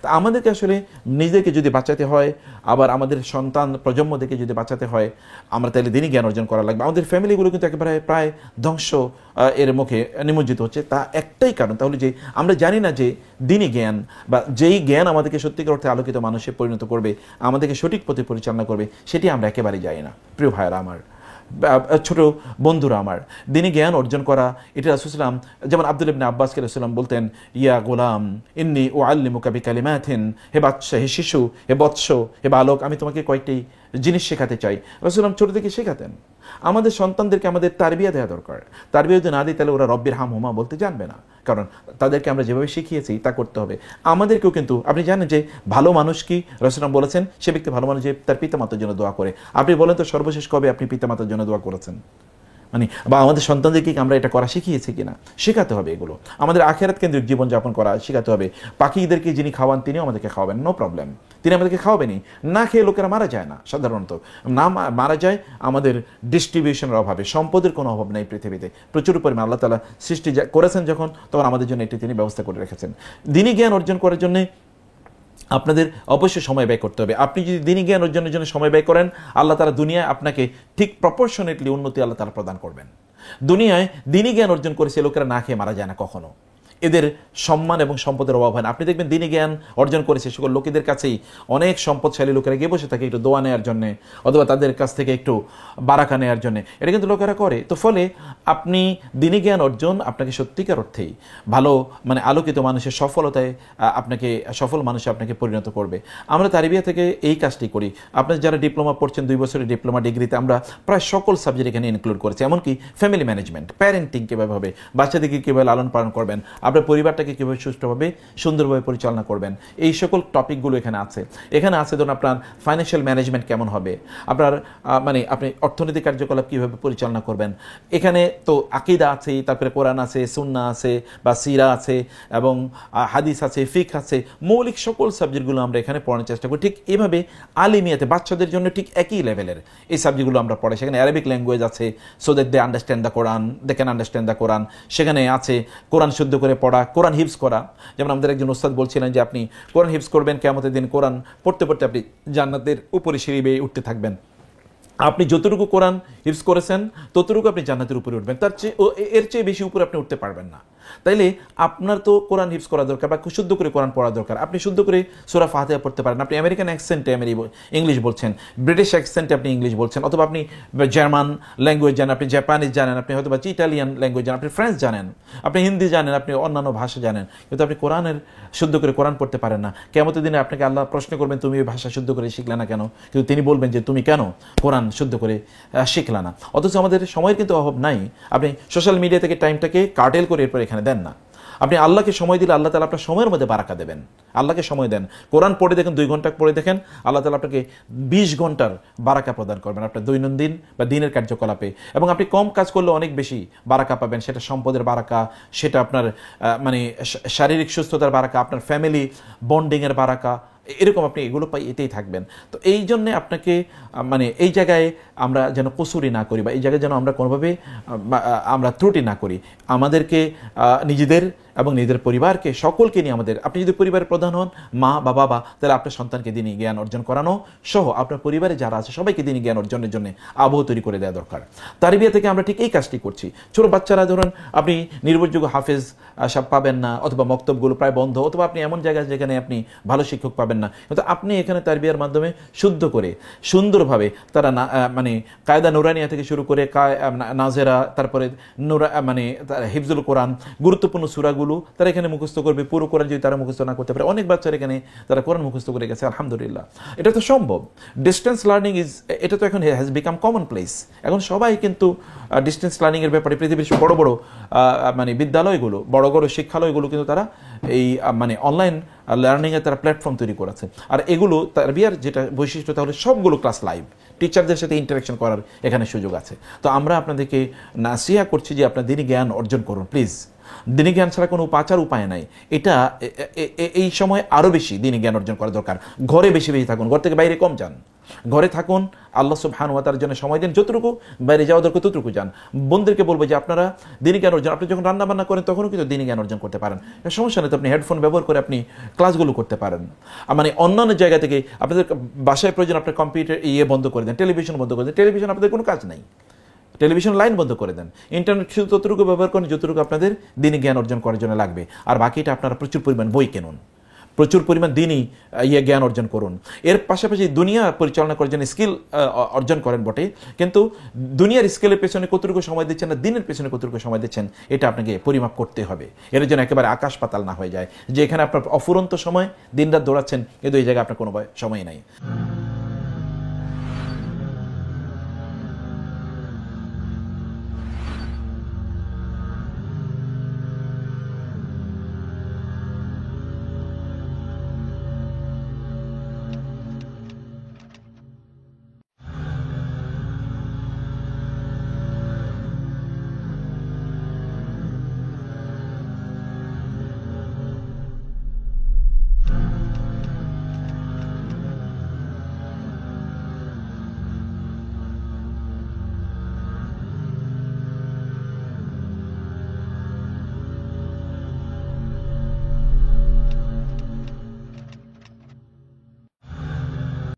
তা আমাদেরকে আসলে নিজেদেরকে যদি বাঁচাতে হয়, আবার আমাদের সন্তান প্রজন্মদেরকে যদি বাঁচাতে হয়, আমরা তাহলে দিনই জ্ঞান অর্জন করা লাগবে। আমাদের ফ্যামিলিগুলো কিন্তু একেবারে প্রায় ধ্বংস এর মুখে নিমজ্জিত হচ্ছে। তা একটাই কারণ, তাহলে যে আমরা জানি না যে দিনই জ্ঞান বা যেই জ্ঞান আমাদেরকে সত্যিকার অর্থে আলোকিত মানুষে পরিণত করবে, আমাদেরকে সঠিক পথে পরিচালনা করবে, সেটি আমরা একেবারেই জানি না। প্রিয় ভাইয়েরা আমার, ছোট বন্ধুরা আমার, দিনী জ্ঞান অর্জন করা, এটা রাসূল সাল্লাল্লাহু আলাইহি ওয়াসাল্লাম যেমন আব্দুল্লাহ ইবনে আব্বাসকে রাসূল সাল্লাল্লাহু আলাইহি ওয়াসাল্লাম বলতেন, ইয়া গোলাম ইন্নী উআল্লিমুকা বিকালিমাতিন, হে বাচ্চা, হে শিশু, হে বৎস, হে বালক, আমি তোমাকে কয়েকটি জিনিস শেখাতে চাই। রাসূল সাল্লাল্লাহু আলাইহি ওয়াসাল্লাম ছোট থেকে শেখাতেন। আমাদের সন্তানদেরকে আমাদের তারবিয়া দেওয়া দরকার। তারবিয়া যদি না দিই তাহলে ওরা রব্বির হামহুমা বলতে জানবে না, কারণ তাদেরকে আমরা যেভাবে শিখিয়েছি তা করতে হবে। আমাদেরকেও কিন্তু আপনি জানেন যে ভালো মানুষ কি, রাসূল সাল্লাল্লাহু আলাইহি ওয়াসাল্লাম বলেছেন সে ব্যক্তি ভালো মানুষ যে তার পিতামাতার জন্য দোয়া করে। আপনি বলেন তো সর্বশেষ কবে আপনি পিতামাতার জন্য দোয়া করেছেন? মানে বা আমাদের সন্তানদেরকে আমরা এটা করা শিখিয়েছি কিনা, শেখাতে হবে। এগুলো আমাদের আখিরাত কেন্দ্রিক জীবনযাপন করা শেখাতে হবে। পাখিদেরকে যিনি খাওয়ান তিনিও আমাদেরকে খাওয়াবেন, নো প্রবলেম, তিনি আমাদেরকে খাওয়াবেনই। না খেয়ে লোকেরা মারা যায় না সাধারণত, না মারা যায় আমাদের ডিস্ট্রিবিউশনের অভাবে। সম্পদের কোনো অভাব নেই পৃথিবীতে, প্রচুর পরিমাণ আল্লাহ তাআলা সৃষ্টি করেছেন যখন, তখন আমাদের জন্য এটি তিনি ব্যবস্থা করে রেখেছেন। দিনী জ্ঞান অর্জন করার জন্যে আপনাদের অবশ্যই সময় ব্যয় করতে হবে। আপনি যদি দিনী জ্ঞান অর্জনের জন্য সময় ব্যয় করেন, আল্লাহ তাআলা দুনিয়ায় আপনাকে ঠিক প্রপোর্শনেটলি উন্নতি আল্লাহ তাআলা প্রদান করবেন। দুনিয়ায় দিনী জ্ঞান অর্জন করেছে লোকেরা না খেয়ে মারা যায় না কখনো, এদের সম্মান এবং সম্পদের অভাব হয় না। আপনি দেখবেন দিনী জ্ঞান অর্জন করেছে সকল লোকেদের কাছেই অনেক সম্পদশালী লোকেরা গিয়ে বসে থাকে একটু দোয়া নেওয়ার জন্য, অথবা তাদের কাছ থেকে একটু বারাকা নেওয়ার জন্য, এটা কিন্তু লোকেরা করে। তো ফলে আপনি দিনী জ্ঞান অর্জন আপনাকে সত্যিকার অর্থেই ভালো মানে আলোকিত মানুষের সফলতায় আপনাকে সফল মানুষে আপনাকে পরিণত করবে। আমরা তারবিয়া থেকে এই কাজটি করি। আপনারা যারা ডিপ্লোমা পড়ছেন 2 বছরের ডিপ্লোমা ডিগ্রিতে আমরা প্রায় সকল সাবজেক্ট এখানে ইনক্লুড করেছি, এমনকি ফ্যামিলি ম্যানেজমেন্ট, প্যারেন্টিং কীভাবে হবে, বাচ্চাদেরকে কীভাবে লালন পালন করবেন, আপনার পরিবারটাকে কীভাবে সুষ্ঠুভাবে সুন্দরভাবে পরিচালনা করবেন, এই সকল টপিকগুলো এখানে আছে। এখানে আছে ধরুন আপনার ফাইন্যান্সিয়াল ম্যানেজমেন্ট কেমন হবে, আপনার মানে আপনি অর্থনৈতিক কার্যকলাপ কীভাবে পরিচালনা করবেন। এখানে তো আকিদা আছে, তারপরে কোরআন আছে, সুন্নাহ আছে বা সিরা আছে, এবং হাদিস আছে, ফিকহ আছে, মৌলিক সকল সাবজেক্টগুলো আমরা এখানে পড়ানোর চেষ্টা করি। ঠিক এভাবে আলিমিয়াতে বাচ্চাদের জন্য ঠিক একই লেভেলের এই সাবজেক্টগুলো আমরা পড়াই। সেখানে অ্যারাবিক ল্যাঙ্গুয়েজ আছে, so that they understand the Quran, they can understand the Quran. সেখানে আছে কোরআন শুদ্ধ করে পড়া, কোরআন হিফজ করা। যেমন আমাদের একজন ওস্তাদ বলছিলেন যে আপনি কোরআন হিফজ করবেন, কিয়ামতের দিন কোরআন পড়তে পড়তে আপনি জান্নাতের উপরে সিঁড়ি বেয়ে উঠতে থাকবেন। আপনি যতটুকু কোরআন হিফজ করেছেন ততটুকু আপনি জান্নাতের উপরে উঠবেন, তার চেয়ে এর চেয়ে বেশি উপরে আপনি উঠতে পারবেন না। তাইলে আপনার তো কোরআন হিফজ করা দরকার, বা শুদ্ধ করে কোরআন পড়া দরকার। আপনি শুদ্ধ করে সূরা ফাতিহা পড়তে পারেন, আপনি আমেরিকান অ্যাকসেন্টে ইংলিশ বলছেন, ব্রিটিশ অ্যাকসেন্টে আপনি ইংলিশ বলছেন, অথবা আপনি জার্মান ল্যাঙ্গুয়েজ জানেন, আপনি জাপানিজ জানেন, আপনি হয়তো বা ইটালিয়ান ল্যাঙ্গুয়েজ জানেন, আপনি ফ্রেঞ্চ জানেন, আপনি হিন্দি জানেন, আপনি অন্যান্য ভাষা জানেন, কিন্তু আপনি কোরআনের শুদ্ধ করে কোরআন পড়তে পারেন না। কিয়ামতের দিনে আপনাকে আল্লাহ প্রশ্ন করবেন, তুমি এই ভাষা শুদ্ধ করে শিখলে না কেন? কিন্তু তিনি বলবেন যে তুমি কেন কোরআন শুদ্ধ করে শিখলা না? অথচ আমাদের সময়ের কিন্তু অভাব নাই। আপনি সোশ্যাল মিডিয়া থেকে টাইমটাকে কাটেল করে এরপর এখানে দেন না। আপনি আল্লাহকে সময় দিলে আল্লাহ তাআলা আপনার সময়ের মধ্যে বারাকা দেবেন। আল্লাহকে সময় দেন, কোরআন পড়ে দেখেন, 2 ঘন্টা পড়ে দেখেন, আল্লাহ তাআলা আপনাকে 20 ঘন্টার বারাকা প্রদান করবেন আপনার দৈনন্দিন বা দিনের কার্যকলাপে। এবং আপনি কম কাজ করলে অনেক বেশি বারাকা পাবেন, সেটা সম্পদের বারাকা, সেটা আপনার মানে শারীরিক সুস্থতার বারাকা, আপনার ফ্যামিলি বন্ডিংয়ের বারাকা, এরকম আপনি এগুলো পাই, এতেই থাকবেন। তো এই জন্যে আপনাকে মানে এই জায়গায় আমরা যেন কসুরি না করি, বা এই জায়গায় যেন আমরা কোনোভাবে আমরা ত্রুটি না করি। আমাদেরকে নিজেদের এবং নিজেদের পরিবারকে সকলকে নিয়ে আমাদের, আপনি যদি পরিবারের প্রধান হন, মা বা বাবা, তাহলে আপনার সন্তানকে দিনী জ্ঞান অর্জন করানো সহ আপনার পরিবারে যারা আছে সবাইকে দিনী জ্ঞান অর্জনের জন্য আবহ তৈরি করে দেওয়া দরকার। তারবিয়া থেকে আমরা ঠিক এই কাজটি করছি। ছোট বাচ্চারা ধরুন আপনি নির্ভরযোগ্য হাফেজ সব পাবেন না, অথবা মক্তবগুলো প্রায় বন্ধ, অথবা আপনি এমন জায়গায় যেখানে আপনি ভালো শিক্ষক পাবেন না, কিন্তু আপনি এখানে তারবিয়ার মাধ্যমে শুদ্ধ করে সুন্দরভাবে তারা মানে কায়দা নুরানিয়া থেকে শুরু করে নাজেরা, তারপরে মানে হিফজুল কোরআন, গুরুত্বপূর্ণ সূরাগুলো তারা এখানে মুখস্থ করবে। পুরো কোরআন যদি তারা মুখস্থ না করতে পারে, অনেক বাচ্চারা এখানে তারা কোরআন মুখস্থ করে গেছে, আলহামদুলিল্লাহ। এটা তো সম্ভব। ডিস্টেন্স লার্নিং এটা তো এখন হ্যাজ বিকাম কমন প্লেস। এখন সবাই কিন্তু ডিস্টেন্স লার্নিং এর ব্যাপারে পৃথিবীর বড় বড় মানে বিদ্যালয়গুলো, বড় বড় শিক্ষালয়গুলো কিন্তু তারা এই মানে অনলাইন লার্নিংয়ের তারা প্ল্যাটফর্ম তৈরি করেছে। আর এগুলো তারবিয়ার যেটা বৈশিষ্ট্য, তাহলে সবগুলো ক্লাস লাইভ, টিচারদের সাথে ইন্টারাকশন করার এখানে সুযোগ আছে। তো আমরা আপনাদেরকে নাসিহা করছি যে আপনার দিনী জ্ঞান অর্জন করুন প্লিজ। দিনী জ্ঞান ছাড়া কোনো বাঁচার উপায় নাই। এটা এই সময় আরও বেশি দিনী জ্ঞান অর্জন করা দরকার। ঘরে বেশি বেশি থাকুন, ঘর থেকে বাইরে কম যান, ঘরে থাকুন, আল্লাহ সুবহানাহু ওয়া তাআলার জন্য সময় দিন, যতটুকু বাইরে যাওয়া দরকার ততটুকু যান। বোনদেরকে বলবো যে আপনারা দিনী জ্ঞান অর্জন, আপনি যখন রান্না বান্না করেন তখনও কিন্তু দিনী জ্ঞান অর্জন করতে পারেন, সমস্যা নেই। তো আপনি হেডফোন ব্যবহার করে আপনি ক্লাসগুলো করতে পারেন। মানে অন্যান্য জায়গা থেকে আপনাদের বাসায় প্রয়োজন আপনার কম্পিউটার বন্ধ করে দেন, টেলিভিশন বন্ধ করে দেন, টেলিভিশন আপনাদের কোনো কাজ নাই, টেলিভিশন লাইন বন্ধ করে দেন, ইন্টারনেট শুধু ততটুকু ব্যবহার করেন যতটুকু আপনাদের দিনী জ্ঞান অর্জন করার জন্য লাগবে। আর বাকিটা আপনারা প্রচুর পরিমাণ বই কিনুন, প্রচুর পরিমাণ দিনই জ্ঞান অর্জন করুন। এর পাশাপাশি দুনিয়া পরিচালনা করার জন্য স্কিল অর্জন করেন বটে, কিন্তু দুনিয়ার স্কিলের পেছনে কতটুকু সময় দিচ্ছেন না দিনের পেছনে কতটুকু সময় দিচ্ছেন এটা আপনাকে পরিমাপ করতে হবে। এর জন্য একেবারে আকাশ পাতাল না হয়ে যায় যে এখানে আপনার অফুরন্ত সময় দিনরাত দৌড়াচ্ছেন, কিন্তু এই জায়গায় আপনার কোনো সময় নাই।